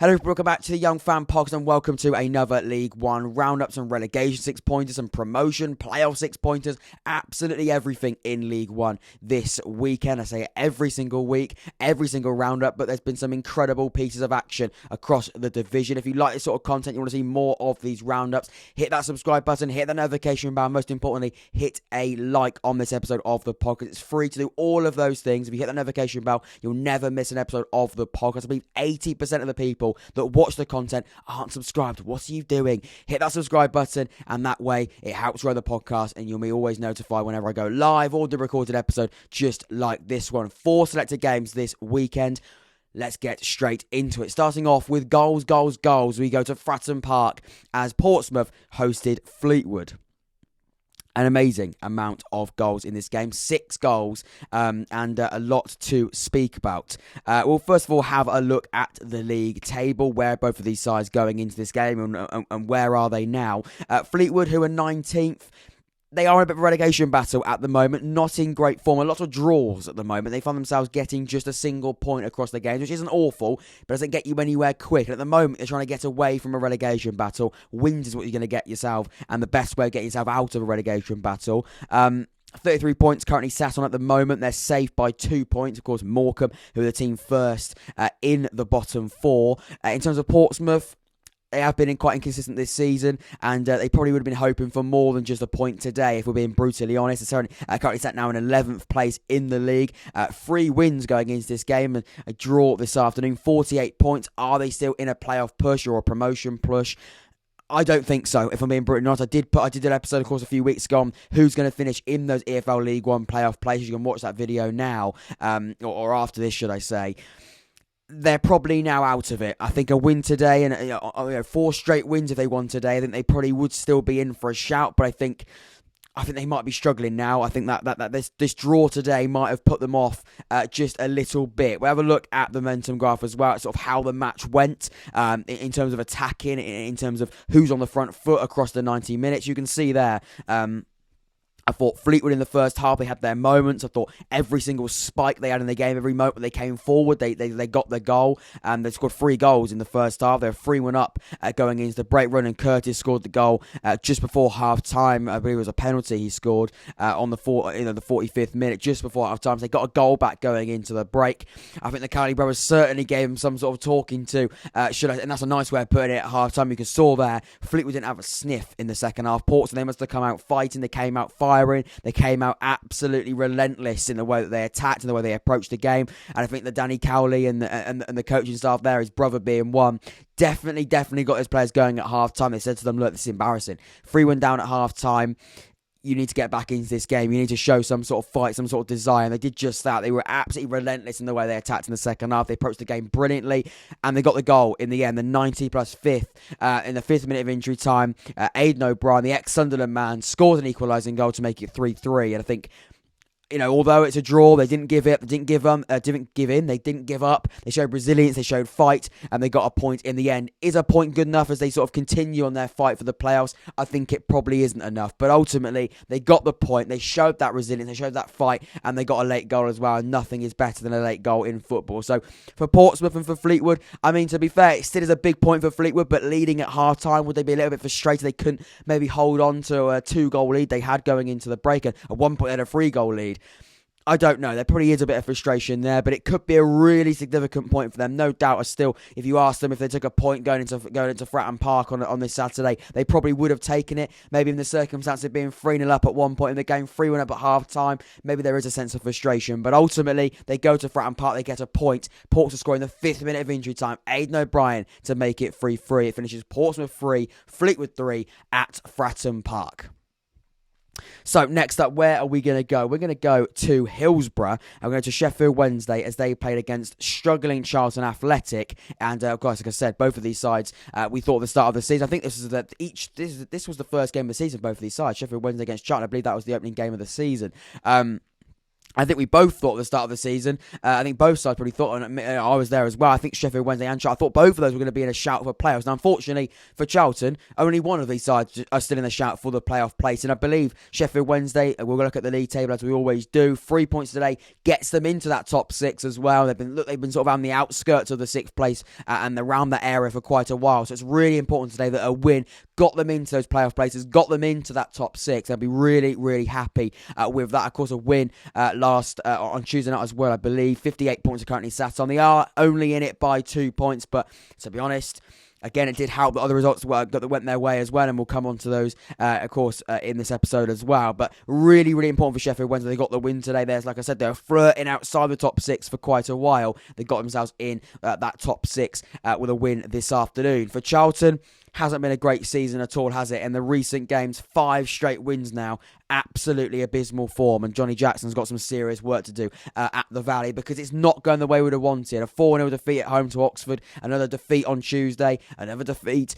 Hello, welcome back to the Young Fan Podcast and welcome to another League One roundup, some relegation 6-pointers, some promotion, playoff 6-pointers, absolutely everything in League One this weekend. I say it every single week, every single roundup, but there's been some incredible pieces of action across the division. If you like this sort of content, you want to see more of these roundups, hit that subscribe button, hit the notification bell, most importantly, hit a like on this episode of the podcast. It's free to do all of those things. If you hit that notification bell, you'll never miss an episode of the podcast. I believe 80% of the people that watch the content aren't subscribed. What are you doing? Hit that subscribe button, and that way it helps grow the podcast, and you'll be always notified whenever I go live or the recorded episode, just like this one. 4 selected games this weekend. Let's get straight into it. Starting off with goals. We go to Fratton Park as Portsmouth hosted Fleetwood. An amazing amount of goals in this game. 6 goals and a lot to speak about. We'll first of all have a look at the league table, where both of these sides going into this game and where are they now. Fleetwood, who are 19th, they are in a bit of a relegation battle at the moment, not in great form. A lot of draws at the moment. They find themselves getting just a single point across the games, which isn't awful, but doesn't get you anywhere quick. And at the moment, they're trying to get away from a relegation battle. Wins is what you're going to get yourself, and the best way of getting yourself out of a relegation battle. 33 points currently sat on at the moment. They're safe by 2 points. Of course, Morecambe, who are the team first in the bottom 4. In terms of Portsmouth, they have been quite inconsistent this season, and they probably would have been hoping for more than just a point today, if we're being brutally honest. They're currently sat now in 11th place in the league. 3 wins going into this game, and a draw this afternoon. 48 points. Are they still in a playoff push or a promotion push? I don't think so, if I'm being brutally honest. I did an episode, of course, a few weeks ago on who's going to finish in those EFL League One playoff places. You can watch that video now, or after this, should I say. They're probably now out of it. I think a win today and 4 straight wins if they won today, I think they probably would still be in for a shout. But I think they might be struggling now. I think that this draw today might have put them off just a little bit. We'll have a look at the momentum graph as well, at sort of how the match went in terms of attacking, in terms of who's on the front foot across the 90 minutes. You can see there. I thought Fleetwood in the first half, they had their moments. I thought every single spike they had in the game, every moment they came forward, they got their goal. And they scored 3 goals in the first half. They were 3-1 up going into the break run, and Curtis scored the goal just before half-time. I believe it was a penalty he scored on the 45th minute, just before half-time. So they got a goal back going into the break. I think the Cowley brothers certainly gave him some sort of talking to, and that's a nice way of putting it at half-time. You can saw there, Fleetwood didn't have a sniff in the second half. Portsmouth, they must have come out fighting. They came out firing. They came out absolutely relentless in the way that they attacked and the way they approached the game. And I think that Danny Cowley and the coaching staff there, his brother being one, definitely got his players going at half time. They said to them, look, this is embarrassing. 3-1 down at half time. You need to get back into this game. You need to show some sort of fight, some sort of desire. And they did just that. They were absolutely relentless in the way they attacked in the second half. They approached the game brilliantly, and they got the goal in the end, the 90 plus 5th, in the 5th minute of injury time. Aidan O'Brien, the ex-Sunderland man, scored an equalising goal to make it 3-3. And I think, although it's a draw, they didn't give it. They didn't give in. They didn't give up. They showed resilience. They showed fight, and they got a point in the end. Is a point good enough as they sort of continue on their fight for the playoffs? I think it probably isn't enough. But ultimately, they got the point. They showed that resilience. They showed that fight, and they got a late goal as well. And nothing is better than a late goal in football. So for Portsmouth and for Fleetwood, I mean, to be fair, it still is a big point for Fleetwood. But leading at half time, would they be a little bit frustrated? They couldn't maybe hold on to a 2-goal lead they had going into the break, and at one point they had a 3-goal lead. I don't know. There probably is a bit of frustration there, but it could be a really significant point for them. No doubt. Still, if you ask them if they took a point going into Fratton Park on this Saturday, they probably would have taken it. Maybe in the circumstance of being 3-0 up at one point in the game, 3-1 up at half time, maybe there is a sense of frustration. But ultimately, they go to Fratton Park, they get a point. Portsmouth scoring the 5th minute of injury time. Aidan O'Brien to make it 3-3. It finishes Portsmouth 3, Fleetwood 3 at Fratton Park. So next up, where are we going to go? We're going to go to Hillsborough, and we're going to Sheffield Wednesday as they played against struggling Charlton Athletic. And of course, like I said, both of these sides, we thought at the start of the season, I think this was the first game of the season, both of these sides. Sheffield Wednesday against Charlton, I believe that was the opening game of the season. I think we both thought at the start of the season, I think both sides probably thought, and I was there as well, I think Sheffield Wednesday and Charlton, I thought both of those were going to be in a shout for playoffs. Now, unfortunately for Charlton, only one of these sides are still in the shout for the playoff place, and I believe Sheffield Wednesday, we'll look at the league table as we always do, 3 points today gets them into that top six as well. They've been sort of on the outskirts of the sixth place and around that area for quite a while, so it's really important today that a win got them into those playoff places, got them into that top six. They'll be really, really happy with that. Of course, a win on Tuesday night as well, I believe. 58 points are currently sat on. They are only in it by 2 points, but to be honest, again, it did help that other results that went their way as well, and we'll come on to those, of course, in this episode as well. But really, really important for Sheffield Wednesday. They got the win today. Like I said, they were flirting outside the top six for quite a while. They got themselves in that top six with a win this afternoon. For Charlton, hasn't been a great season at all, has it? In the recent games, 5 straight wins now. Absolutely abysmal form, and Jonnie Jackson's got some serious work to do at the Valley, because it's not going the way we would have wanted. A 4-0 defeat at home to Oxford, another defeat on Tuesday, another defeat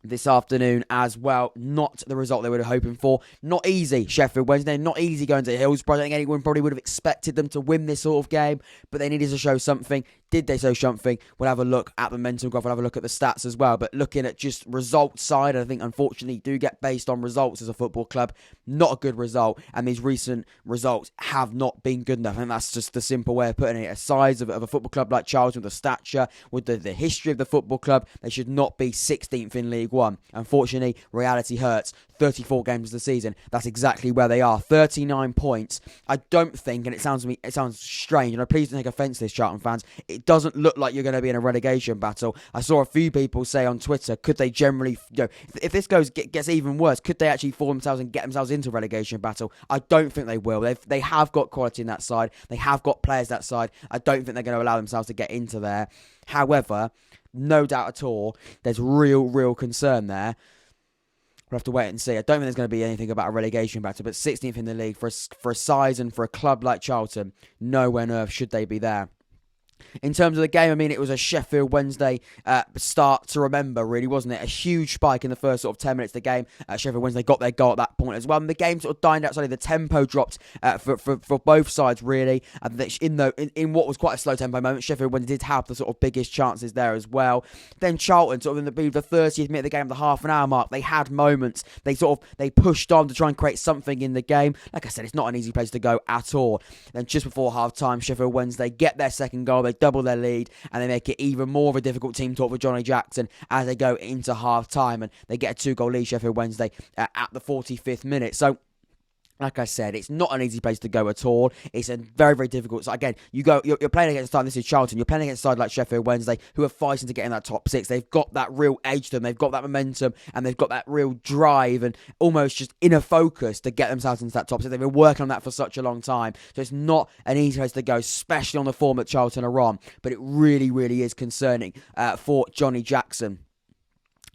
this afternoon as well. Not the result they were hoping for. Not easy, Sheffield Wednesday. Not easy going to Hillsborough. I think anyone probably would have expected them to win this sort of game, but they needed to show something. Did they show something? We'll have a look at the mental graph. We'll have a look at the stats as well. But looking at just results side, I think unfortunately do get based on results as a football club. Not a good result, and these recent results have not been good enough. I think that's just the simple way of putting it. A size of a football club like Charlton, with the stature, with the history of the football club, they should not be 16th in League One. Unfortunately, reality hurts. 34 games of the season, that's exactly where they are. 39 points. I don't think, and it sounds strange, and please don't take offence to this, Charlton fans, it doesn't look like you're going to be in a relegation battle. I saw a few people say on Twitter, could they generally, if this gets even worse, could they actually fall themselves and get themselves into a relegation battle? I don't think they will. They have got quality in that side. They have got players that side. I don't think they're going to allow themselves to get into there. However, no doubt at all, there's real concern there. We'll have to wait and see. I don't think there's going to be anything about a relegation battle, but 16th in the league for a size and for a club like Charlton, nowhere on earth should they be there. In terms of the game, I mean, it was a Sheffield Wednesday start to remember, really, wasn't it? A huge spike in the first sort of 10 minutes of the game. Sheffield Wednesday got their goal at that point as well. And the game sort of dined out slightly. The tempo dropped for both sides, really. And in what was quite a slow tempo moment, Sheffield Wednesday did have the sort of biggest chances there as well. Then Charlton, sort of in the 30th minute of the game, the half an hour mark, they had moments. They pushed on to try and create something in the game. Like I said, it's not an easy place to go at all. Then just before half time, Sheffield Wednesday get their second goal. They double their lead, and they make it even more of a difficult team talk for Jonnie Jackson as they go into half time, and they get a 2-goal lead, Sheffield Wednesday, at the 45th minute. So, like I said, it's not an easy place to go at all. It's a very difficult. So again, you're playing against a side. This is Charlton. You're playing against a side like Sheffield Wednesday, who are fighting to get in that top six. They've got that real edge to them. They've got that momentum, and they've got that real drive and almost just inner focus to get themselves into that top six. They've been working on that for such a long time. So it's not an easy place to go, especially on the form that Charlton are on. But it really is concerning for Jonnie Jackson.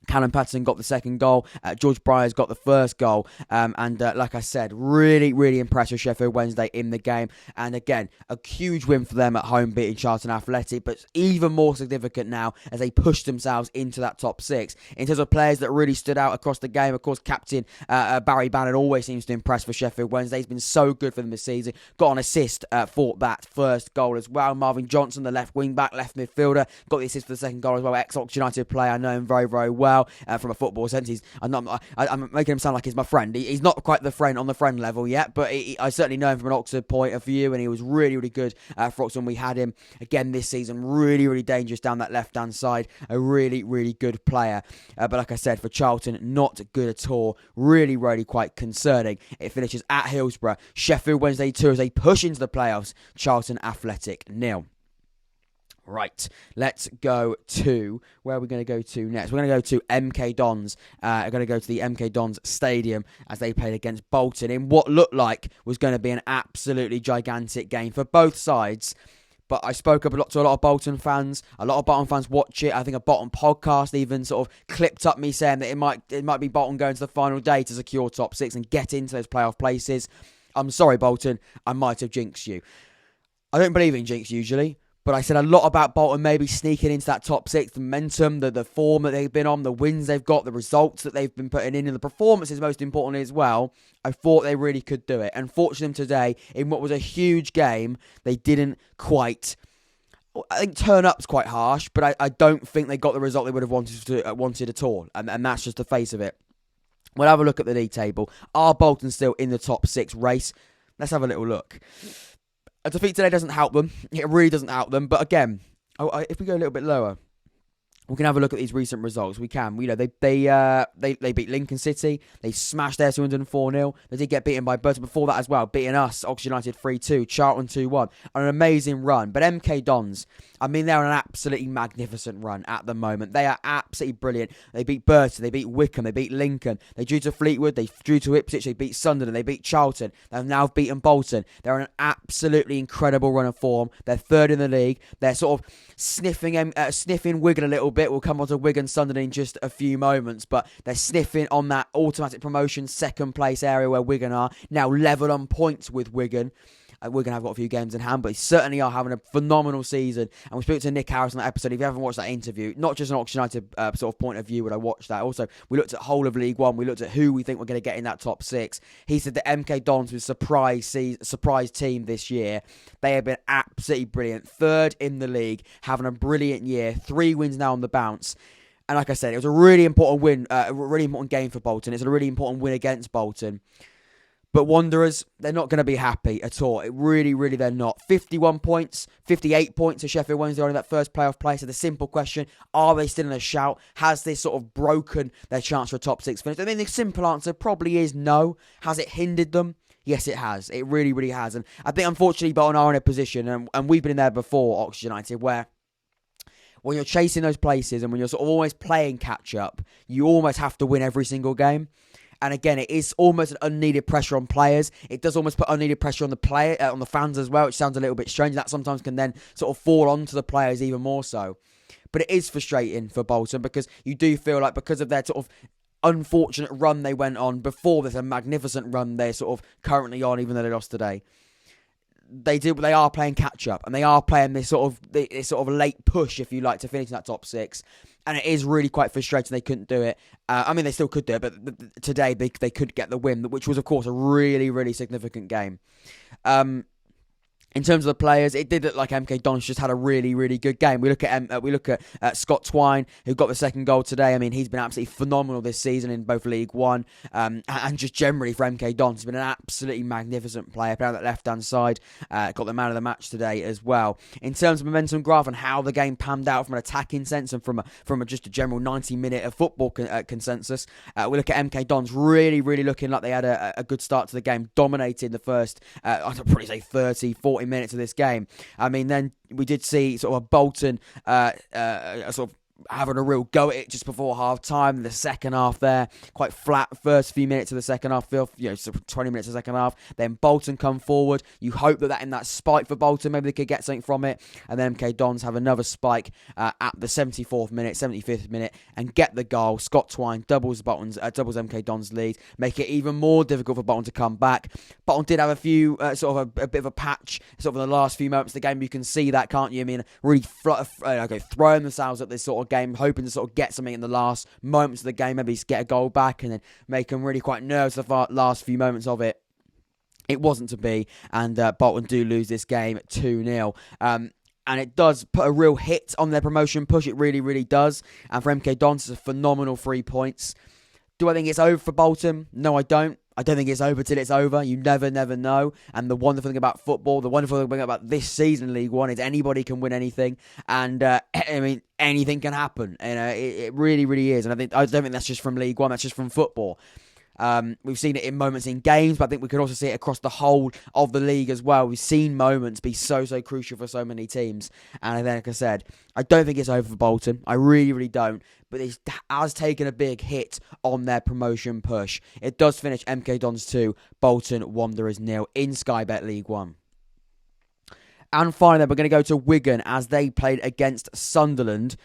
Callum Patterson got the second goal. George Breyer's got the first goal. And like I said, really impressed with Sheffield Wednesday in the game. And again, a huge win for them at home, beating Charlton Athletic. But even more significant now as they push themselves into that top six. In terms of players that really stood out across the game, of course, captain Barry Bannon always seems to impress for Sheffield Wednesday. He's been so good for them this season. Got an assist for that first goal as well. Marvin Johnson, the left wing-back, left midfielder, got the assist for the second goal as well. Ex-Oxford United player. I know him very well. From a football sense, I'm making him sound like he's my friend. He's not quite on the friend level yet, but I certainly know him from an Oxford point of view, and he was really good for Oxford when we had him again this season. Really dangerous down that left-hand side. A really good player. But like I said, for Charlton, not good at all. Really quite concerning. It finishes at Hillsborough. Sheffield Wednesday 2 as they push into the playoffs. Charlton Athletic 0. Right, let's go to, where are we going to go to next? We're going to go to MK Dons. We're going to go to the MK Dons Stadium as they played against Bolton in what looked like was going to be an absolutely gigantic game for both sides. But I spoke up to a lot of Bolton fans. A lot of Bolton fans watch it. I think a Bolton podcast even sort of clipped up me saying that it might be Bolton going to the final day to secure top six and get into those playoff places. I'm sorry, Bolton. I might have jinxed you. I don't believe in jinx usually, But I said a lot about Bolton maybe sneaking into that top six, the momentum, the form that they've been on, the wins they've got, the results that they've been putting in, and the performances most importantly as well. I thought they really could do it. Unfortunately, today, in what was a huge game, they didn't quite... I think turn up's quite harsh, but I don't think they got the result they would have wanted at all. And that's just the face of it. We'll have a look at the league table. Are Bolton still in the top six race? Let's have a little look. A defeat today doesn't help them. It really doesn't help them. But again, if we go a little bit lower, we can have a look at these recent results. We can. They beat Lincoln City. They smashed their Swindon 4-0. They did get beaten by Burton before that as well, beating us, Oxford United 3-2, Charlton 2-1. An amazing run. But MK Dons, I mean, they're on an absolutely magnificent run at the moment. They are absolutely brilliant. They beat Burton, they beat Wycombe, they beat Lincoln. They drew to Fleetwood, they drew to Ipswich, they beat Sunderland, they beat Charlton. They've now beaten Bolton. They're on an absolutely incredible run of form. They're third in the league. They're sort of sniffing Wigan a little bit. We'll come on to Wigan Sunderland in just a few moments, but they're sniffing on that automatic promotion second place area where Wigan are, now level on points with Wigan. Wigan have got a few games in hand, but they certainly are having a phenomenal season. And we spoke to Nick Harris on that episode. If you haven't watched that interview, not just an Oxford United sort of point of view would I watch that. Also, we looked at whole of League One. We looked at who we think we're going to get in that top six. He said that MK Dons was a surprise team this year. They have been absolutely brilliant. Third in the league, having a brilliant year. 3 wins now on the bounce. And like I said, it was a really important win, a really important game for Bolton. It's a really important win against Bolton. But Wanderers, they're not going to be happy at all. It really, really, they're not. 51 points, 58 points to Sheffield Wednesday on that first playoff place. So the simple question, are they still in a shout? Has this sort of broken their chance for a top six finish? I mean, the simple answer probably is no. Has it hindered them? Yes, it has. It really, really has. And I think, unfortunately, Bolton are in a position, and we've been in there before, Oxford United, where when you're chasing those places and when you're sort of always playing catch-up, you almost have to win every single game. And again, it is almost an unneeded pressure on players. It does almost put unneeded pressure on on the fans as well, which sounds a little bit strange. That sometimes can then sort of fall onto the players even more so. But it is frustrating for Bolton because you do feel like because of their sort of unfortunate run they went on before, there's a magnificent run they're sort of currently on, even though they lost today. They are playing catch up, and they are playing this sort of late push, if you like, to finish in that top six. And it is really quite frustrating they couldn't do it. I mean, they still could do it, but today they could get the win, which was, of course, a really, really significant game. In terms of the players, it did look like MK Dons just had a really, really good game. We look at Scott Twine, who got the second goal today. I mean, he's been absolutely phenomenal this season in both League One and just generally for MK Dons. He's been an absolutely magnificent player. Playing on that left-hand side, got the man of the match today as well. In terms of momentum graph and how the game panned out from an attacking sense and from just a general 90-minute of football consensus, we look at MK Dons really, really looking like they had a good start to the game, dominating the first, I'd probably say 30, 40 minutes of this game. I mean, then we did see sort of a Bolton sort of having a real go at it just before half time. The second half there, quite flat first few minutes of the second half, sort of 20 minutes of the second half. Then Bolton come forward. You hope that in that spike for Bolton, maybe they could get something from it. And then MK Dons have another spike at the 74th minute, 75th minute, and get the goal. Scott Twine doubles MK Dons lead, make it even more difficult for Bolton to come back. Bolton did have a few sort of a bit of a patch sort of in the last few moments of the game. You can see that, can't you? I mean, really throwing themselves at this sort of game, hoping to sort of get something in the last moments of the game, maybe get a goal back, and then make them really quite nervous the last few moments of it. It wasn't to be, and Bolton do lose this game 2-0. And it does put a real hit on their promotion push. It really, really does. And for MK Dons, it's a phenomenal 3 points. Do I think it's over for Bolton? No, I don't. I don't think it's over till it's over. You never know. And the wonderful thing about football, the wonderful thing about this season in League One is anybody can win anything. And, I mean, anything can happen. And it really, really is. And I don't think that's just from League One. That's just from football. We've seen it in moments in games, but I think we could also see it across the whole of the league as well. We've seen moments be so crucial for so many teams. And then, like I said, I don't think it's over for Bolton. I really, really don't. But it has taken a big hit on their promotion push. It does finish MK Dons 2, Bolton Wanderers 0 in Sky Bet League One. And finally, we're going to go to Wigan as they played against Sunderland.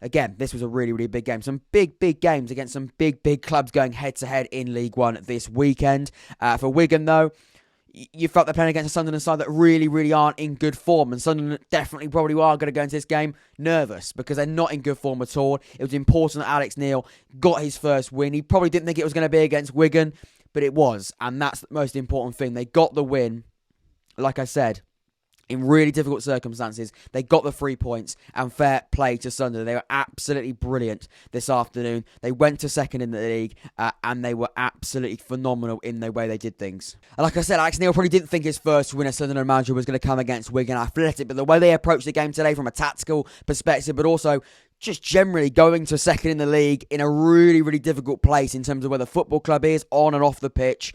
Again, this was a really, really big game. Some big games against some big clubs going head-to-head in League One this weekend. For Wigan, though, you felt they're playing against a Sunderland side that really, really aren't in good form. And Sunderland definitely probably are going to go into this game nervous because they're not in good form at all. It was important that Alex Neil got his first win. He probably didn't think it was going to be against Wigan, but it was. And that's the most important thing. They got the win, like I said, in really difficult circumstances. They got the 3 points, and fair play to Sunderland. They were absolutely brilliant this afternoon. They went to second in the league, and they were absolutely phenomenal in the way they did things. And like I said, Alex Neil probably didn't think his first win as Sunderland manager was going to come against Wigan Athletic, but the way they approached the game today from a tactical perspective, but also just generally going to second in the league in a really, really difficult place in terms of where the football club is, on and off the pitch,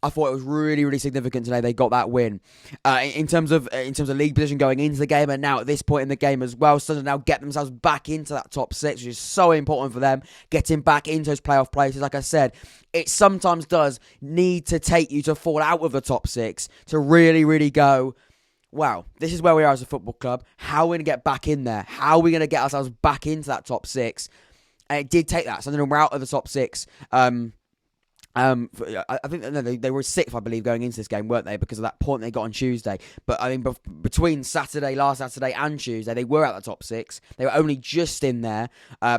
I thought it was really, really significant today. They got that win. In terms of league position going into the game, and now at this point in the game as well, Sunderland now get themselves back into that top six, which is so important for them. Getting back into those playoff places, like I said, it sometimes does need to take you to fall out of the top six to really, really go, wow, this is where we are as a football club. How are we going to get back in there? How are we going to get ourselves back into that top six? And it did take that. Sunderland were out of the top six. I think they were sixth, I believe, going into this game, weren't they? Because of that point they got on Tuesday. But I mean, between last Saturday and Tuesday, they were at the top six. They were only just in there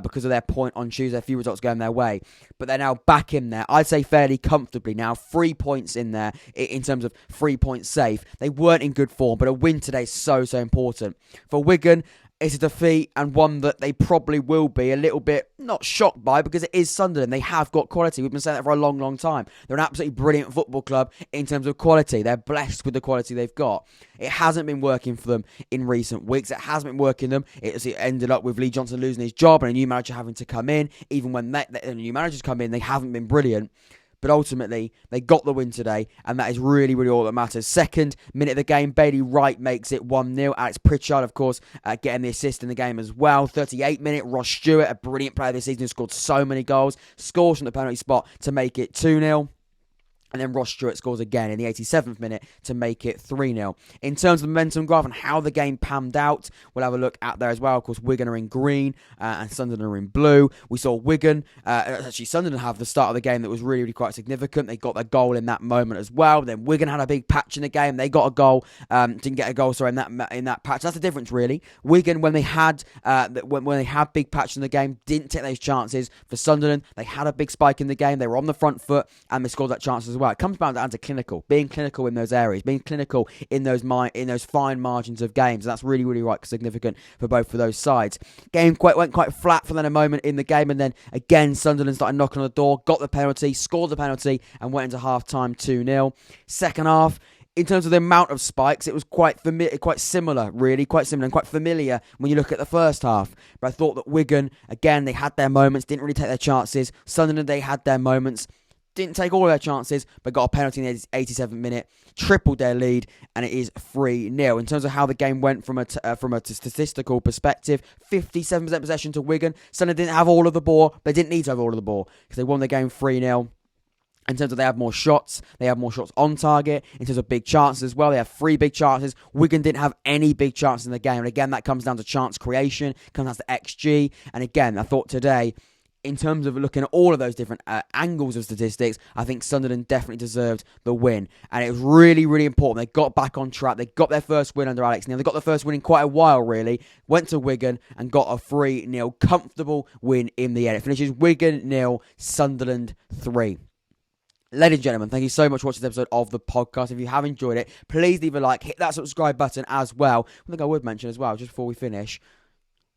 because of their point on Tuesday. A few results going their way, but they're now back in there. I'd say fairly comfortably now. 3 points in there in terms of 3 points safe. They weren't in good form, but a win today is so important for Wigan. It's a defeat, and one that they probably will be a little bit not shocked by, because it is Sunderland. They have got quality. We've been saying that for a long, long time. They're an absolutely brilliant football club in terms of quality. They're blessed with the quality they've got. It hasn't been working for them in recent weeks. It hasn't been working them. It ended up with Lee Johnson losing his job and a new manager having to come in. Even when the new managers come in, they haven't been brilliant. But ultimately, they got the win today, and that is really, really all that matters. Second minute of the game, Bailey Wright makes it 1-0. Alex Pritchard, of course, getting the assist in the game as well. 38th minute, Ross Stewart, a brilliant player this season, who scored so many goals, scores from the penalty spot to make it 2-0. And then Ross Stewart scores again in the 87th minute to make it 3-0. In terms of the momentum graph and how the game panned out, we'll have a look at there as well. Of course, Wigan are in green and Sunderland are in blue. We saw Wigan, Sunderland have the start of the game that was really, really quite significant. They got their goal in that moment as well. Then Wigan had a big patch in the game. They got a goal, didn't get a goal, sorry, in that patch. That's the difference, really. Wigan, when they had big patch in the game, didn't take those chances. For Sunderland, they had a big spike in the game. They were on the front foot and they scored that chance as well. It comes down to clinical, being clinical in those areas, being clinical in those fine margins of games. And that's really, really significant for both of those sides. Game went quite flat for then a moment in the game, and then again Sunderland started knocking on the door, got the penalty, scored the penalty, and went into half-time 2-0. Second half, in terms of the amount of spikes, it was quite similar and quite familiar when you look at the first half. But I thought that Wigan, again, they had their moments, didn't really take their chances. Sunderland, they had their moments, didn't take all their chances, but got a penalty in the 87th minute, tripled their lead, and it is 3-0. In terms of how the game went from a statistical perspective, 57% possession to Wigan. Sunderland didn't have all of the ball. They didn't need to have all of the ball because they won the game 3-0. In terms of they have more shots on target. In terms of big chances as well, they have 3 big chances. Wigan didn't have any big chances in the game. And again, that comes down to chance creation, comes down to XG. And again, I thought today, in terms of looking at all of those different angles of statistics, I think Sunderland definitely deserved the win. And it was really, really important. They got back on track. They got their first win under Alex Neil. They got the first win in quite a while, really. Went to Wigan and got a 3-0 comfortable win in the end. It finishes Wigan 0, Sunderland 3. Ladies and gentlemen, thank you so much for watching this episode of the podcast. If you have enjoyed it, please leave a like, hit that subscribe button as well. I think I would mention as well, just before we finish,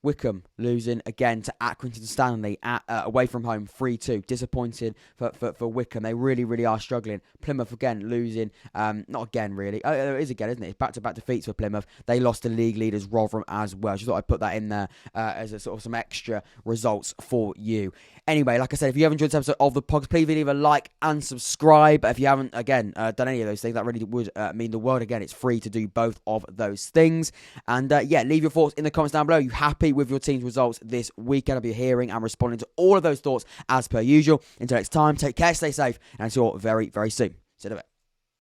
Wycombe losing again to Accrington Stanley away from home 3-2. Disappointed for Wycombe. They really, really are struggling. Plymouth again losing. Not again, really. It is again, isn't it? It's back-to-back defeats for Plymouth. They lost to league leaders Rotherham as well. Just thought I'd put that in there as a sort of some extra results for you. Anyway, like I said, if you have enjoyed this episode of the podcast, please leave a like and subscribe. If you haven't, again, done any of those things, that really would mean the world. Again, it's free to do both of those things. And leave your thoughts in the comments down below. Are you happy with your team's results this weekend? I'll be hearing and responding to all of those thoughts as per usual. Until next time, take care, stay safe, and I'll see you all very, very soon. See you in a bit.